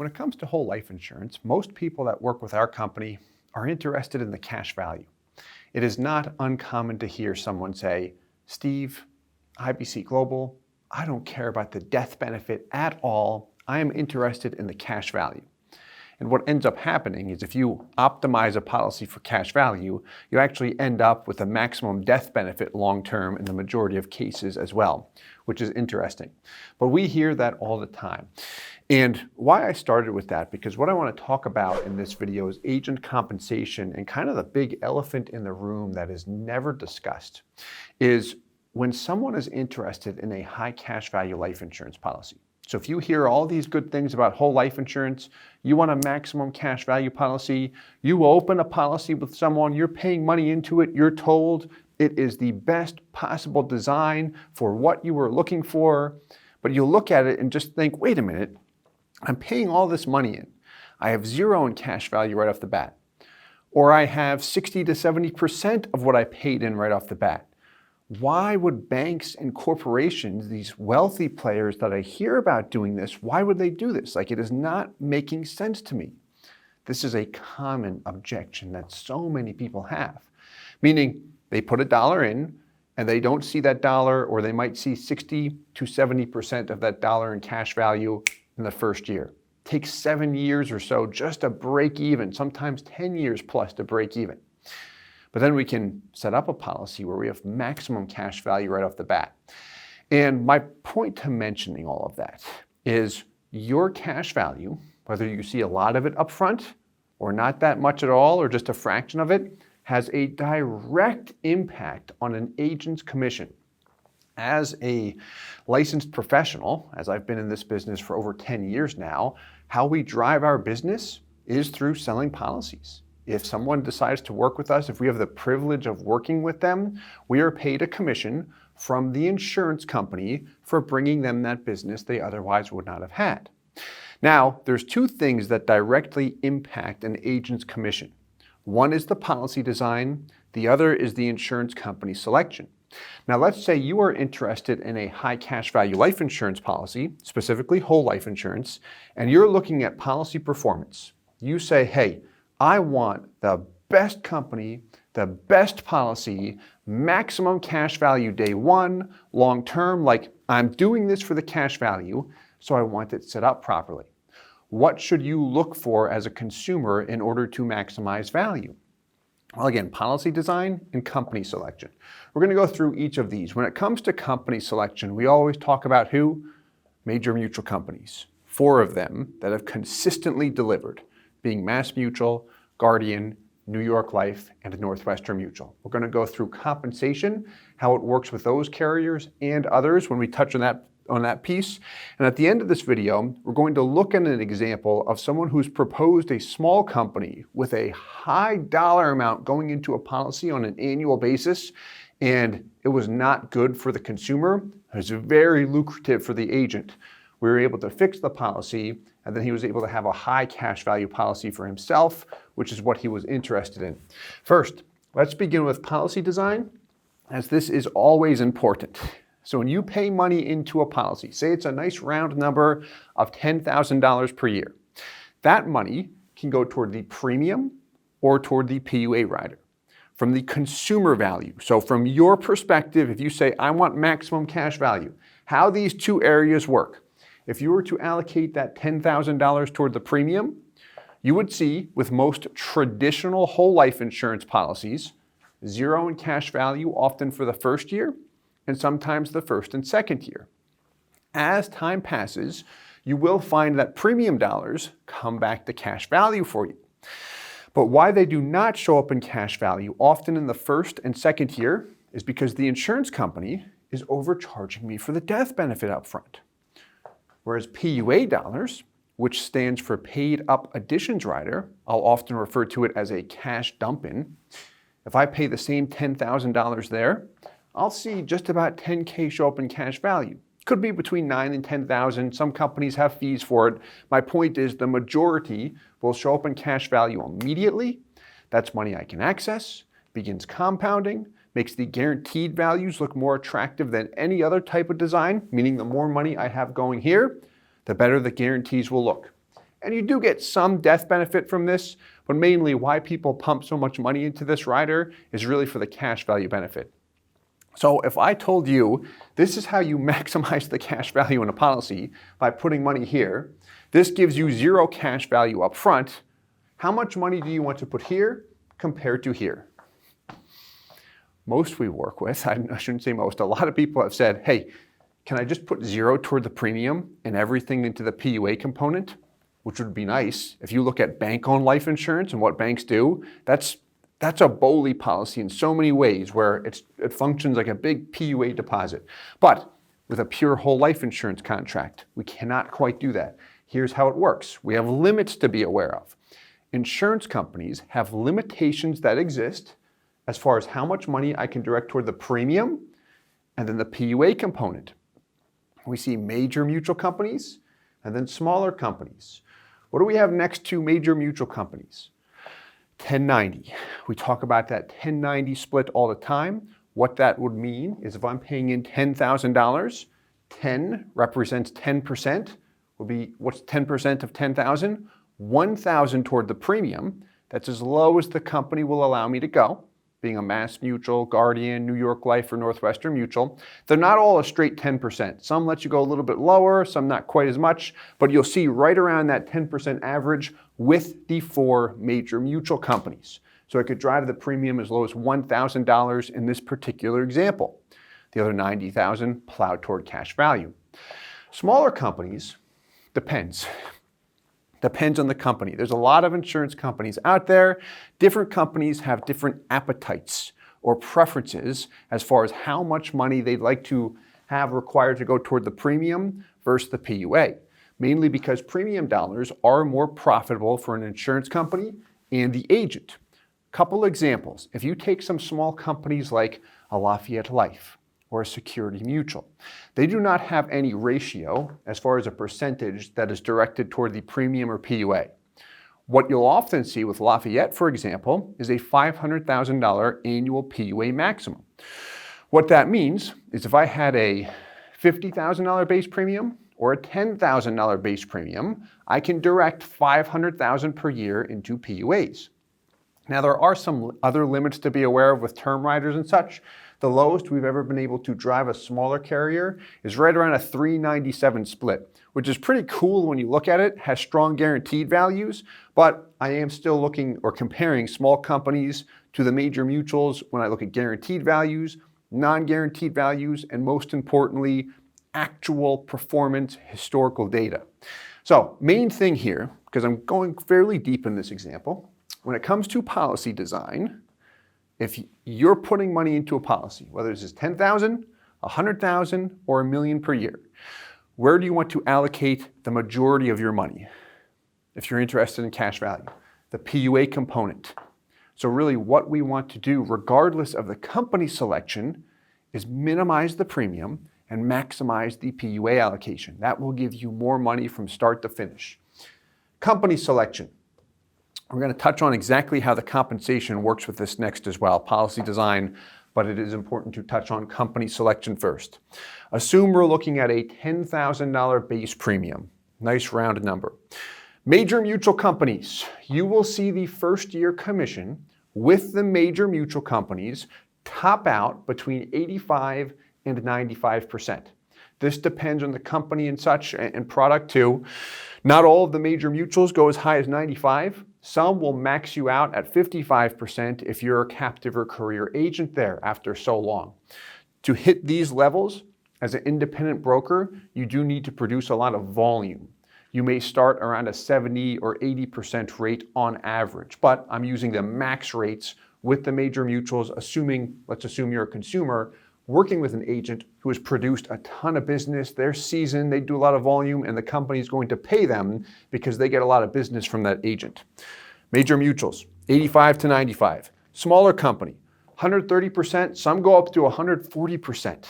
When it comes to whole life insurance, most people that work with our company are interested in the cash value. It is not uncommon to hear someone say, "Steve, IBC Global, I don't care about the death benefit at all. I am interested in the cash value." And what ends up happening is if you optimize a policy for cash value, you actually end up with a maximum death benefit long-term in the majority of cases as well, which is interesting. But we hear that all the time. And why I started with that, because what I want to talk about in this video is agent compensation, and kind of the big elephant in the room that is never discussed is when someone is interested in a high cash value life insurance policy. So if you hear all these good things about whole life insurance, you want a maximum cash value policy, you open a policy with someone, you're paying money into it, you're told it is the best possible design for what you were looking for, but you look at it and just think, wait a minute, I'm paying all this money in. I have zero in cash value right off the bat. Or I have 60 to 70% of what I paid in right off the bat. Why would banks and corporations, these wealthy players that I hear about doing this, why would they do this? Like, it is not making sense to me. This is a common objection that so many people have. Meaning they put $1 in and they don't see that dollar, or they might see 60 to 70% of that dollar in cash value in the first year. It takes 7 years or so just to break even, sometimes 10 years plus to break even. But then we can set up a policy where we have maximum cash value right off the bat. And my point to mentioning all of that is your cash value, whether you see a lot of it up front or not that much at all, or just a fraction of it, has a direct impact on an agent's commission. As a licensed professional, as I've been in this business for over 10 years now, how we drive our business is through selling policies. If someone decides to work with us, if we have the privilege of working with them, we are paid a commission from the insurance company for bringing them that business they otherwise would not have had. Now, there's two things that directly impact an agent's commission. One is the policy design, the other is the insurance company selection. Now, let's say you are interested in a high cash value life insurance policy, specifically whole life insurance, and you're looking at policy performance. You say, hey, I want the best company, the best policy, maximum cash value day one, long term, like I'm doing this for the cash value, so I want it set up properly. What should you look for as a consumer in order to maximize value? Well, again, policy design and company selection. We're going to go through each of these. When it comes to company selection, we always talk about who? Major mutual companies. 4 of them that have consistently delivered, being Mass Mutual, Guardian, New York Life, and Northwestern Mutual. We're going to go through compensation, how it works with those carriers and others when we touch on that piece. And at the end of this video, we're going to look at an example of someone who's proposed a small company with a high dollar amount going into a policy on an annual basis, and it was not good for the consumer. It was very lucrative for the agent. We were able to fix the policy, and then he was able to have a high cash value policy for himself, which is what he was interested in. First, let's begin with policy design, as this is always important. So when you pay money into a policy, say it's a nice round number of $10,000 per year, that money can go toward the premium or toward the PUA rider. From the consumer value, so from your perspective, if you say, I want maximum cash value, how these two areas work. If you were to allocate that $10,000 toward the premium, you would see with most traditional whole life insurance policies, zero in cash value often for the first year, and sometimes the first and second year. As time passes, you will find that premium dollars come back to cash value for you. But why they do not show up in cash value often in the first and second year is because the insurance company is overcharging me for the death benefit up front. Whereas PUA dollars, which stands for paid up additions rider, I'll often refer to it as a cash dump-in. If I pay the same $10,000 there, I'll see just about $10K show up in cash value. Could be between $9,000 and $10,000. Some companies have fees for it. My point is the majority will show up in cash value immediately. That's money I can access, begins compounding, makes the guaranteed values look more attractive than any other type of design, meaning the more money I have going here, the better the guarantees will look. And you do get some death benefit from this, but mainly why people pump so much money into this rider is really for the cash value benefit. So if I told you this is how you maximize the cash value in a policy by putting money here, this gives you zero cash value up front, how much money do you want to put here compared to here? Most we work with, I shouldn't say most, a lot of people have said, hey, can I just put zero toward the premium and everything into the PUA component? Which would be nice. If you look at bank-owned life insurance and what banks do, that's a BOLI policy in so many ways where it functions like a big PUA deposit. But with a pure whole life insurance contract, we cannot quite do that. Here's how it works. We have limits to be aware of. Insurance companies have limitations that exist as far as how much money I can direct toward the premium and then the PUA component. We see major mutual companies and then smaller companies. What do we have next to major mutual companies? 1090. We talk about that 1090 split all the time. What that would mean is if I'm paying in $10,000, 10 represents 10%, would be what's 10% of 10,000? 1,000 toward the premium. That's as low as the company will allow me to go, being a Mass Mutual, Guardian, New York Life, or Northwestern Mutual. They're not all a straight 10%. Some let you go a little bit lower, some not quite as much, but you'll see right around that 10% average with the 4 major mutual companies. So it could drive the premium as low as $1,000 in this particular example. The other $90,000 plowed toward cash value. Smaller companies, depends on the company. There's a lot of insurance companies out there. Different companies have different appetites or preferences as far as how much money they'd like to have required to go toward the premium versus the PUA. Mainly because premium dollars are more profitable for an insurance company and the agent. Couple examples. If you take some small companies like a Lafayette Life or a Security Mutual, they do not have any ratio as far as a percentage that is directed toward the premium or PUA. What you'll often see with Lafayette, for example, is a $500,000 annual PUA maximum. What that means is if I had a $50,000 base premium or a $10,000 base premium, I can direct $500,000 per year into PUAs. Now there are some other limits to be aware of with term riders and such. The lowest we've ever been able to drive a smaller carrier is right around a 397 split, which is pretty cool when you look at it, has strong guaranteed values, but I am still looking or comparing small companies to the major mutuals when I look at guaranteed values, non-guaranteed values, and most importantly, actual performance historical data. So main thing here, because I'm going fairly deep in this example, when it comes to policy design, if you're putting money into a policy, whether this is $10,000, $100,000, or $1 million per year, where do you want to allocate the majority of your money? If you're interested in cash value, the PUA component. So really what we want to do, regardless of the company selection, is minimize the premium and maximize the PUA allocation. That will give you more money from start to finish. Company selection. We're going to touch on exactly how the compensation works with this next as well, policy design, but it is important to touch on company selection first. Assume we're looking at a $10,000 base premium. Nice rounded number. Major mutual companies, you will see the first year commission with the major mutual companies top out between 85 and 95%. This depends on the company and such and product too. Not all of the major mutuals go as high as 95. Some will max you out at 55% if you're a captive or career agent there after so long. To hit these levels, as an independent broker, you do need to produce a lot of volume. You may start around a 70 or 80% rate on average, but I'm using the max rates with the major mutuals, let's assume you're a consumer, working with an agent who has produced a ton of business, they're seasoned, they do a lot of volume, and the company is going to pay them because they get a lot of business from that agent. Major mutuals, 85 to 95. Smaller company, 130%, some go up to 140%.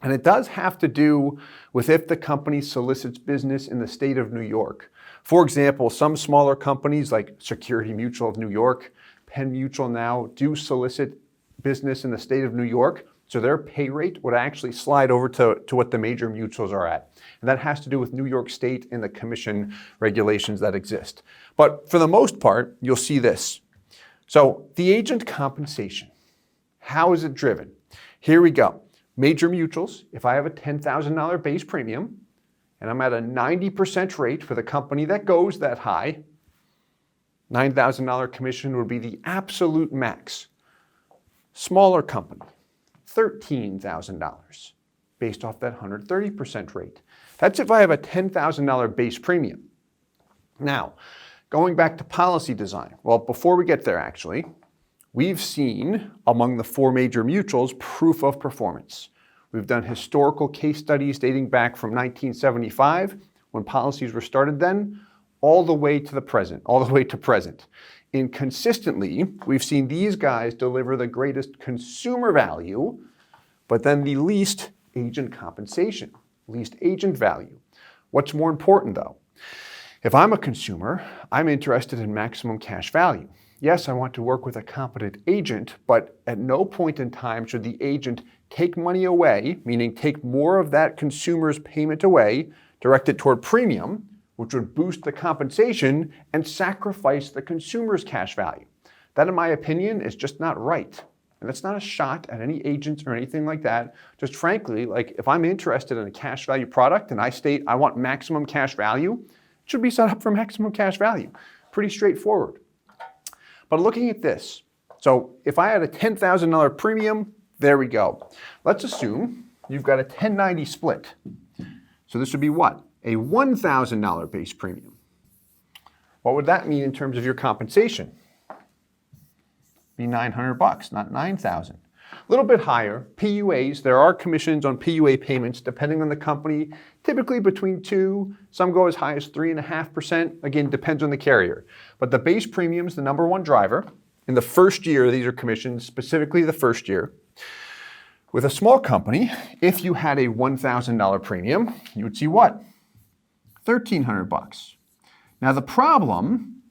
And it does have to do with if the company solicits business in the state of New York. For example, some smaller companies like Security Mutual of New York, Penn Mutual now do solicit business in the state of New York. So their pay rate would actually slide over to what the major mutuals are at. And that has to do with New York State and the commission regulations that exist. But for the most part, you'll see this. So the agent compensation, how is it driven? Here we go. Major mutuals, if I have a $10,000 base premium and I'm at a 90% rate for the company that goes that high, $9,000 commission would be the absolute max. Smaller company, $13,000 based off that 130% rate. That's if I have a $10,000 base premium. Now, going back to policy design. Well, before we get there actually, we've seen among the 4 major mutuals proof of performance. We've done historical case studies dating back from 1975 when policies were started then, all the way to the present, And consistently, we've seen these guys deliver the greatest consumer value, but then the least agent compensation, least agent value. What's more important though? If I'm a consumer, I'm interested in maximum cash value. Yes, I want to work with a competent agent, but at no point in time should the agent take money away, meaning take more of that consumer's payment away, direct it toward premium, which would boost the compensation and sacrifice the consumer's cash value. That, in my opinion, is just not right. And that's not a shot at any agents or anything like that. Just frankly, like if I'm interested in a cash value product and I state I want maximum cash value, it should be set up for maximum cash value. Pretty straightforward. But looking at this, so if I had a $10,000 premium, there we go. Let's assume you've got a 10/90 split. So this would be what? A $1,000 base premium. What would that mean in terms of your compensation? Be $900, not $9,000. A little bit higher. PUAs, there are commissions on PUA payments depending on the company, typically between 2, some go as high as 3.5%. Again, depends on the carrier. But the base premium is the #1 driver. In the first year, these are commissions, specifically the first year. With a small company, if you had a $1,000 premium, you would see what? $1,300. Now the problem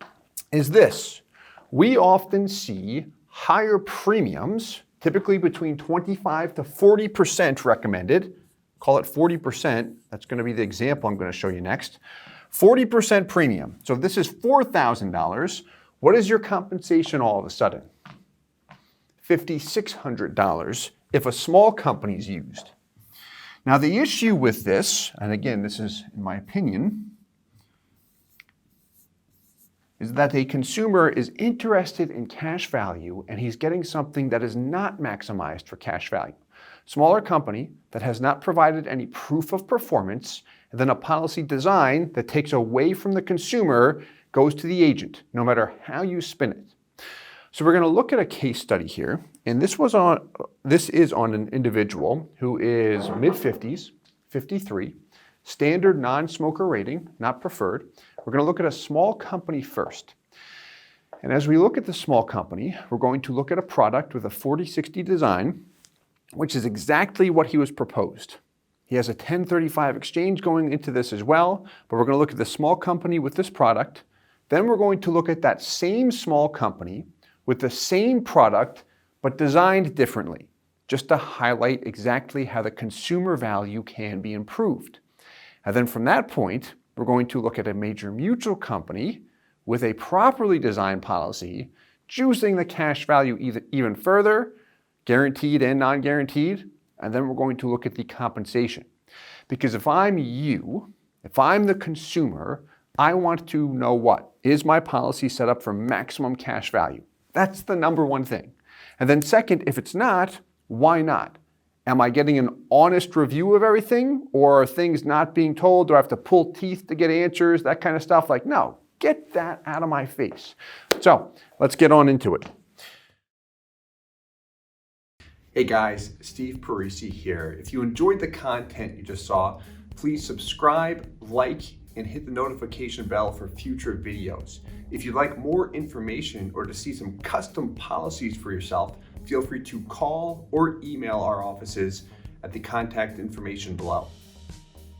is this. We often see higher premiums, typically between 25 to 40% recommended. Call it 40%. That's going to be the example I'm going to show you next. 40% premium. So if this is $4,000, what is your compensation all of a sudden? $5,600 if a small company is used. Now the issue with this, and again, this is in my opinion, is that a consumer is interested in cash value and he's getting something that is not maximized for cash value. Smaller company that has not provided any proof of performance, and then a policy design that takes away from the consumer goes to the agent, no matter how you spin it. So we're going to look at a case study here, and this is on an individual who is mid-50s, 53, standard non-smoker rating, not preferred. We're going to look at a small company first. And as we look at the small company, we're going to look at a product with a 40/60 design, which is exactly what he was proposed. He has a 1035 exchange going into this as well, but we're going to look at the small company with this product. Then we're going to look at that same small company with the same product, but designed differently, just to highlight exactly how the consumer value can be improved. And then from that point, we're going to look at a major mutual company with a properly designed policy, choosing the cash value even further, guaranteed and non-guaranteed, and then we're going to look at the compensation. Because if I'm you, if I'm the consumer, I want to know what? Is my policy set up for maximum cash value? That's the #1 thing. And then second, if it's not, why not? Am I getting an honest review of everything? Or are things not being told? Do I have to pull teeth to get answers? That kind of stuff. Like, no, get that out of my face. So let's get on into it. Hey guys, Steve Parisi here. If you enjoyed the content you just saw, please subscribe, like, and hit the notification bell for future videos. If you'd like more information or to see some custom policies for yourself, feel free to call or email our offices at the contact information below.